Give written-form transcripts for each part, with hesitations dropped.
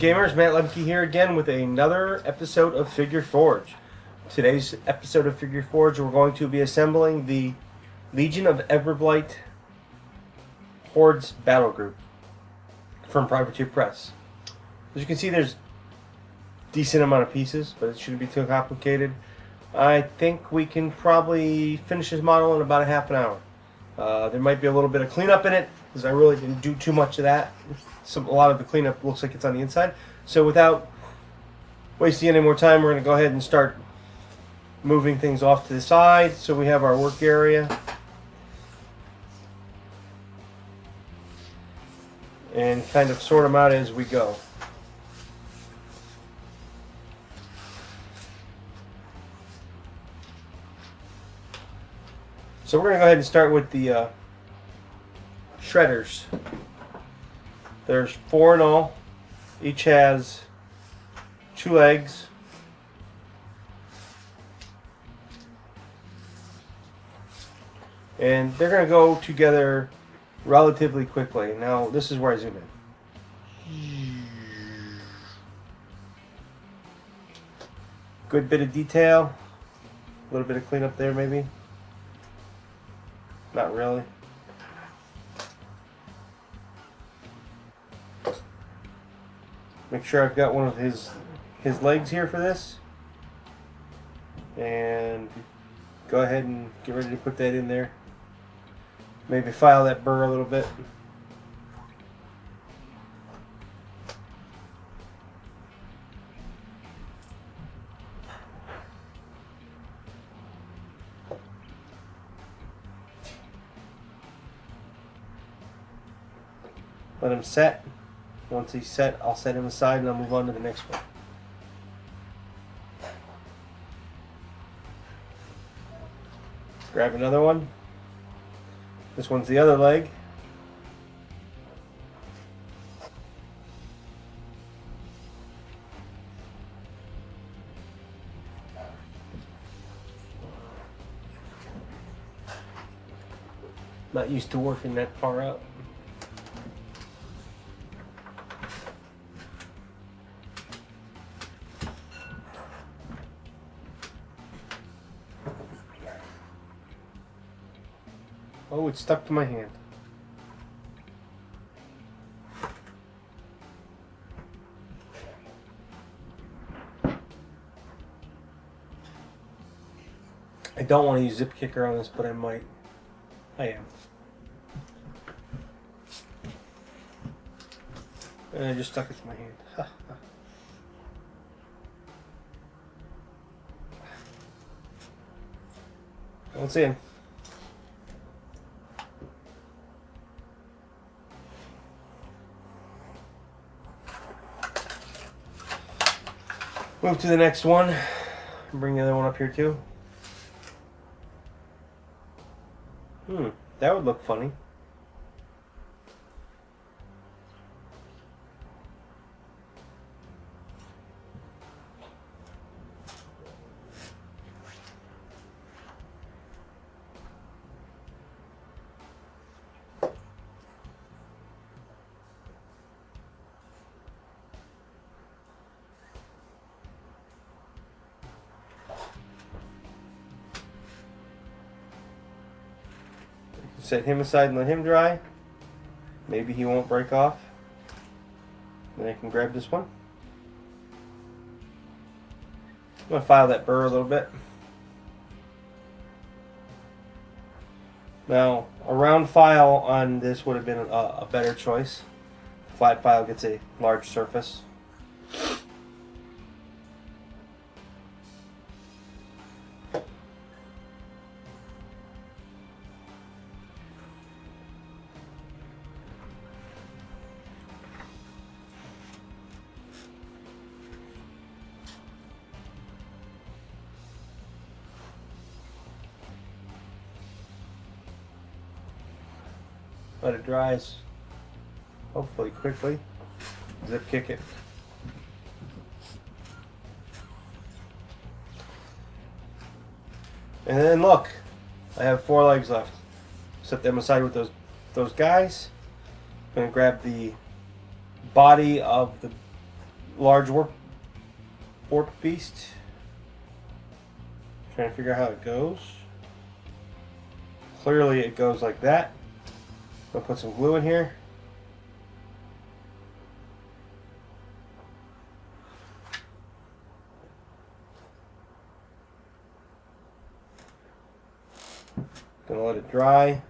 gamers, Matt Lemke here again with another episode of Figure Forge. Today's episode of Figure Forge, we're going to be assembling the Legion of Everblight Battlegroup from Privateer Press. As you can see, there's a decent amount of pieces, but it shouldn't be too complicated. I think we can probably finish this model in about a half an hour. There might be a little bit of cleanup in it, because I really didn't do too much of that. A lot of the cleanup looks like it's on the inside. So without wasting any more time, we're going to go ahead and start moving things off to the side so we have our work area. And kind of sort them out as we go. So we're going to go ahead and start with the shredders. There's 4 in all. Each has 2 legs. And they're going to go together relatively quickly. Now, this is where I zoom in. Good bit of detail. A little bit of cleanup there, maybe. Not really. Make sure I've got one of his legs here for this. And go ahead and get ready to put that in there. Maybe file that burr a little bit. Let him set. Once he's set, I'll set him aside and I'll move on to the next one. Grab another one. This one's the other leg. Not used to working that far out. Oh, it's stuck to my hand. I don't want to use zip kicker on this, but I might. I am. And I just stuck it to my hand. Once in. Move to the next one. Bring the other one up here too. That would look funny. Set him aside and let him dry. Maybe he won't break off. Then I can grab this one. I'm going to file that burr a little bit. Now, a round file on this would have been a better choice. The flat file gets a large surface. Let it dries, hopefully quickly. Zip kick it. And then look, I have 4 legs left. Set them aside with those guys. I'm gonna grab the body of the large warp beast. Trying to figure out how it goes. Clearly it goes like that. I'll put some glue in here. Gonna let it dry.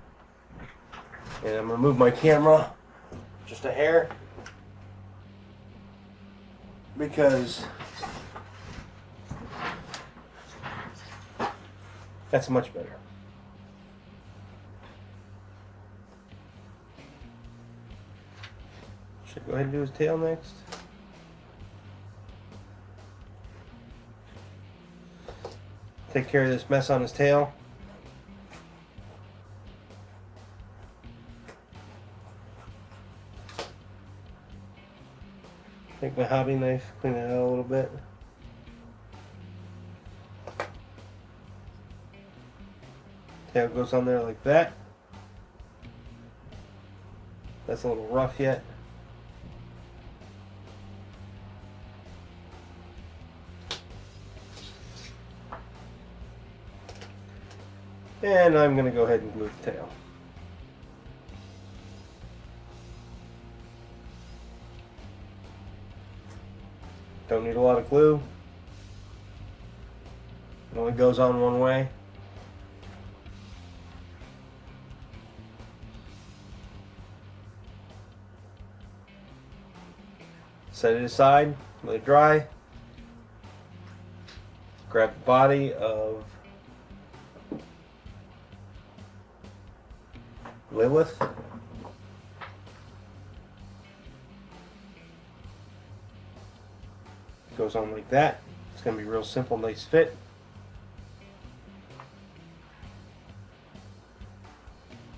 And I'm gonna move my camera just a hair, because that's much better. Should I go ahead and do his tail next? Take care of this mess on his tail. Take my hobby knife, clean it out a little bit. Tail goes on there like that. That's a little rough yet. And I'm going to go ahead and glue the tail. Don't need a lot of glue. It only goes on one way. Set it aside, let it dry. Grab the body of Lilith. Goes on like that. It's going to be real simple, nice fit.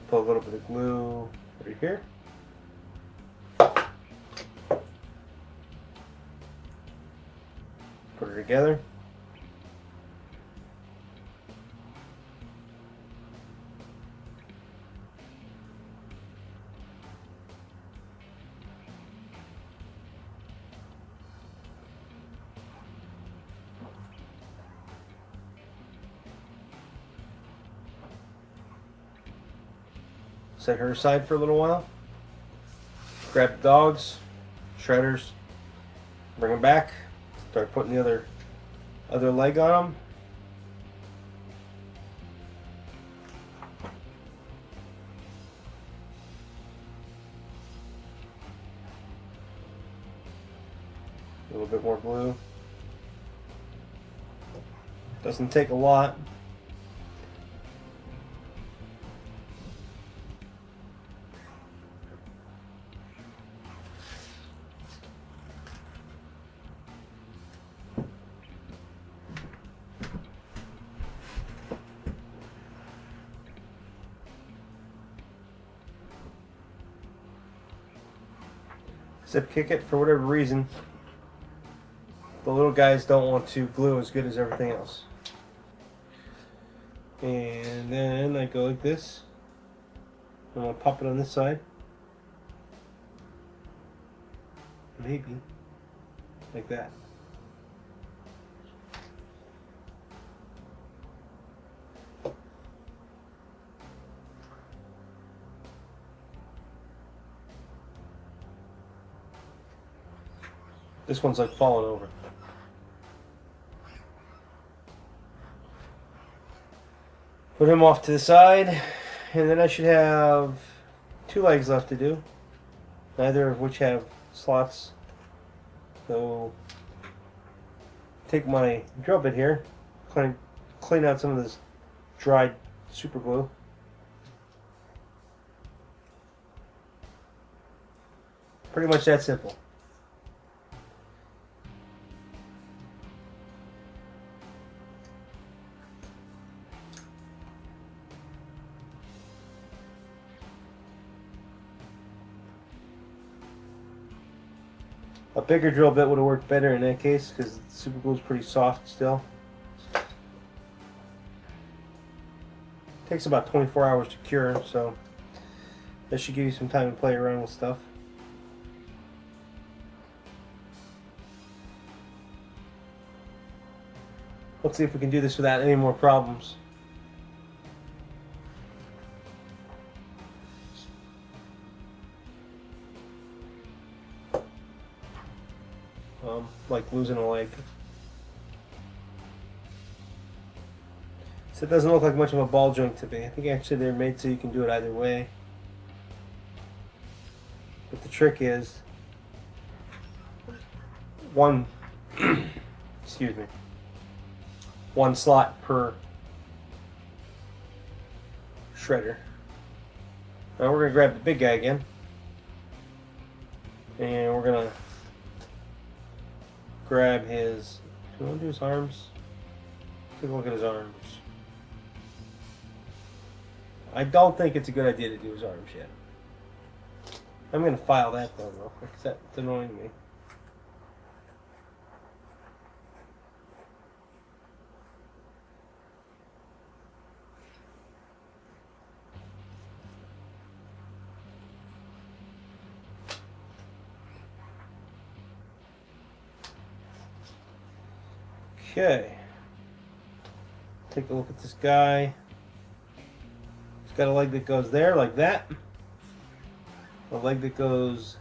Put a little bit of glue right here. Put it together. Set her aside for a little while. Grab the dogs, shredders, bring them back. Start putting the other leg on them. A little bit more glue. Doesn't take a lot. Zip kick it for whatever reason. The little guys don't want to glue as good as everything else. And then I go like this. I'm going to pop it on this side. Maybe. Like that. This one's like falling over. Put him off to the side, and then I should have 2 legs left to do, neither of which have slots. So take my drill bit here, clean out some of this dried super glue. Pretty much that simple. A bigger drill bit would have worked better in that case because the super glue is pretty soft still. Takes about 24 hours to cure, so that should give you some time to play around with stuff. Let's see if we can do this without any more problems. Like losing a leg. So it doesn't look like much of a ball joint to me. I think actually they're made so you can do it either way. But the trick is one excuse me, one slot per shredder. Now we're going to grab the big guy again, and we're going to grab his, do you want to do his arms? Take a look at his arms. I don't think it's a good idea to do his arms yet. I'm going to file that though real quick, because that's annoying me. Okay. Take a look at this guy. He's got a leg that goes there like that. A leg that goes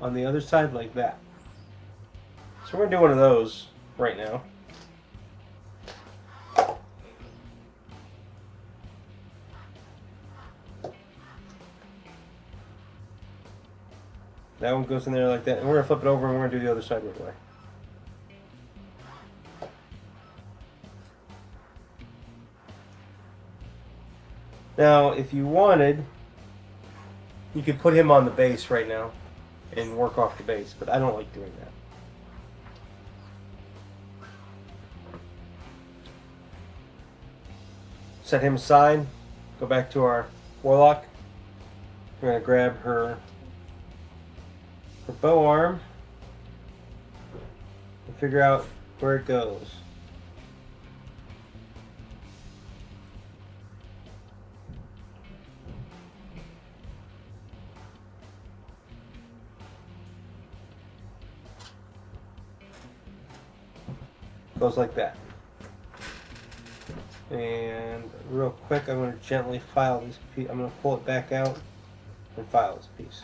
on the other side like that. So we're going to do one of those right now. That one goes in there like that. And we're going to flip it over and we're going to do the other side right away. Now, if you wanted, you could put him on the base right now and work off the base, but I don't like doing that. Set him aside, go back to our warlock. We're going to grab her bow arm and figure out where it goes. Goes like that. And real quick, I'm going to gently file this piece. I'm going to pull it back out and file this piece.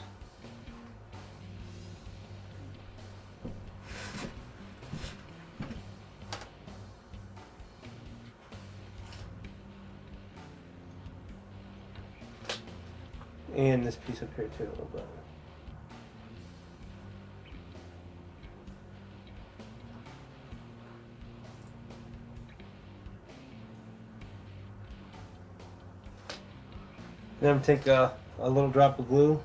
And this piece up here too, a little bit. Then take a little drop of glue,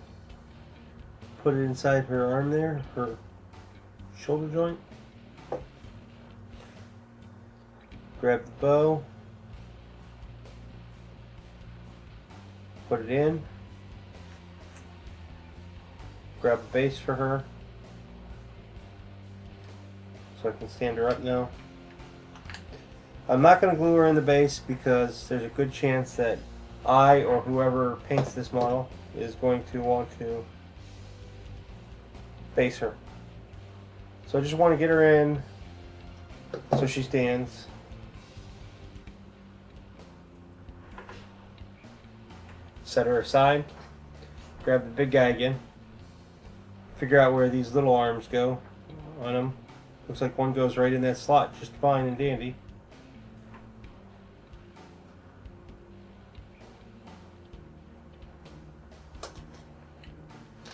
put it inside her arm there, her shoulder joint. Grab the bow, put it in, grab a base for her, so I can stand her up now. I'm not going to glue her in the base because there's a good chance that I or whoever paints this model is going to want to base her. So I just want to get her in so she stands. Set her aside. Grab the big guy again. Figure out where these little arms go on him. Looks like one goes right in that slot just fine and dandy.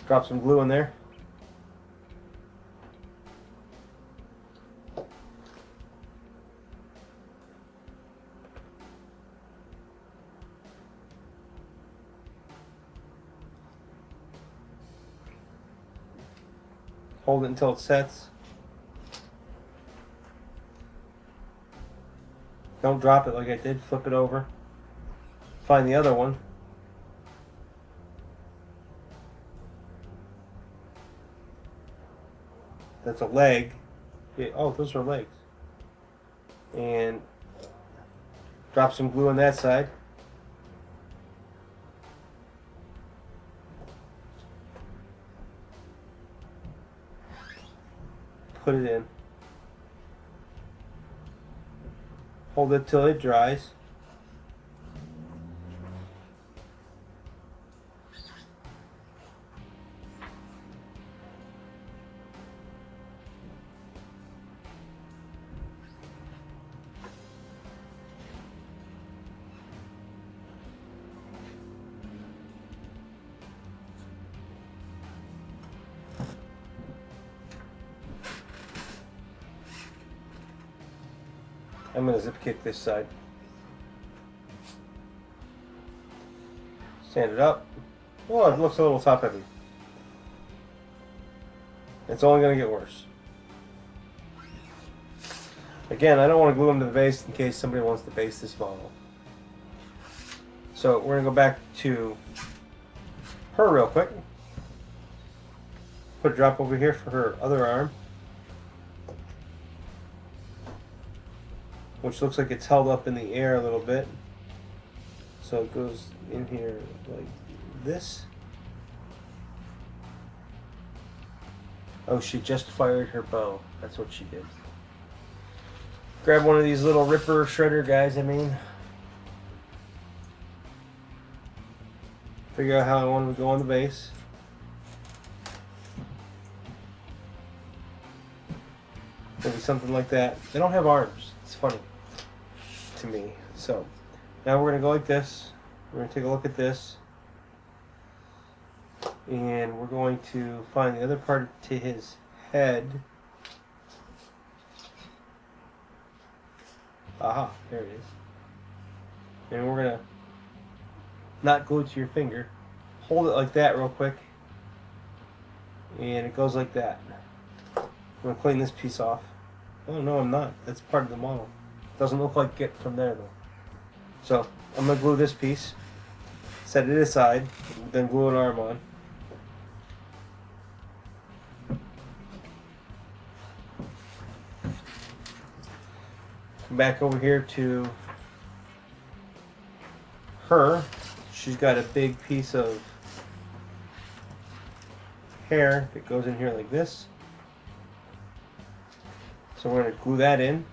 Drop some glue in there. Hold it until it sets. Don't drop it like I did. Flip it over. Find the other one. That's a leg. Yeah, oh, those are legs. And drop some glue on that side. Put it in. Hold it till it dries. I'm going to zip kick this side. Stand it up. Oh, it looks a little top heavy. It's only going to get worse. Again, I don't want to glue them to the base in case somebody wants to base this model. So we're going to go back to her real quick. Put a drop over here for her other arm, which looks like it's held up in the air a little bit. So it goes in here like this. Oh, she just fired her bow. That's what she did. Grab one of these little ripper shredder guys, Figure out how I want them to go on the base. Maybe something like that. They don't have arms. It's funny to me. So now we're going to go like this. We're going to take a look at this. And we're going to find the other part to his head. Aha, there it is. And we're going to not glue it to your finger. Hold it like that real quick. And it goes like that. I'm going to clean this piece off. Oh, no, I'm not. That's part of the model. Doesn't look like it from there, though. So, I'm going to glue this piece. Set it aside. Then glue an arm on. Come back over here to her. She's got a big piece of hair that goes in here like this. So we're going to glue that in.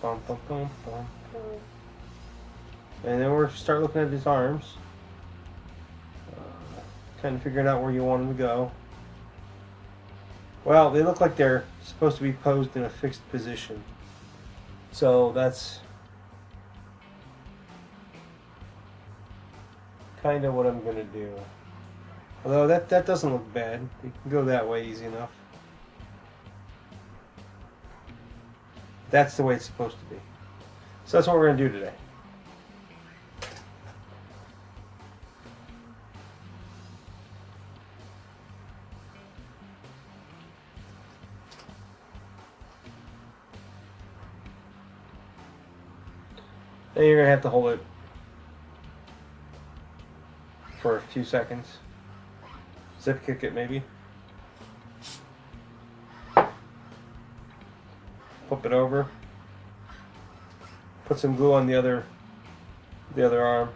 Bum, bum, bum, bum, bum. And then we're start looking at his arms. Kind of figuring out where you want them to go. Well, they look like they're supposed to be posed in a fixed position. So that's kind of what I'm going to do. Although that doesn't look bad. You can go that way easy enough. That's the way it's supposed to be. So that's what we're going to do today. Then you're going to have to hold it for a few seconds. Zip kick it maybe. Flip it over. Put some glue on the other arm.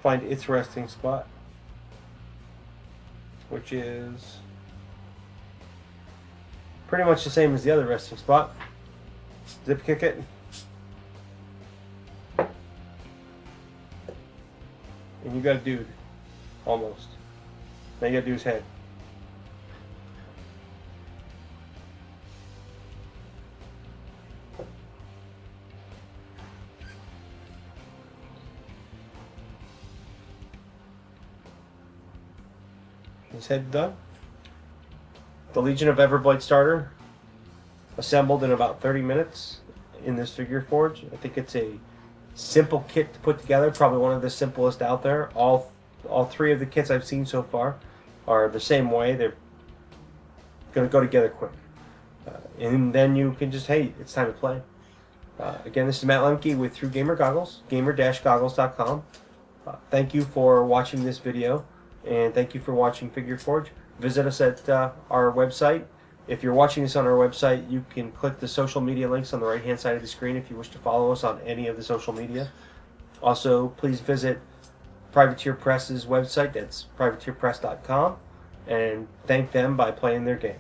Find its resting spot, which is pretty much the same as the other resting spot. Zip kick it. And you got a dude. Almost. Now you gotta do his head. His head done. The Legion of Everblight starter assembled in about 30 minutes in this figure forge. I think it's a simple kit to put together, probably one of the simplest out there. All three of the kits I've seen so far are the same way. They're going to go together quick. And then you can just, hey, it's time to play. Again, this is Matt Lemke with Through Gamer Goggles, gamer-goggles.com. Thank you for watching this video. and thank you for watching Figure Forge. Visit us at our website. If you're watching this on our website, you can click the social media links on the right-hand side of the screen if you wish to follow us on any of the social media. Also, please visit Privateer Press's website, that's privateerpress.com, and thank them by playing their game.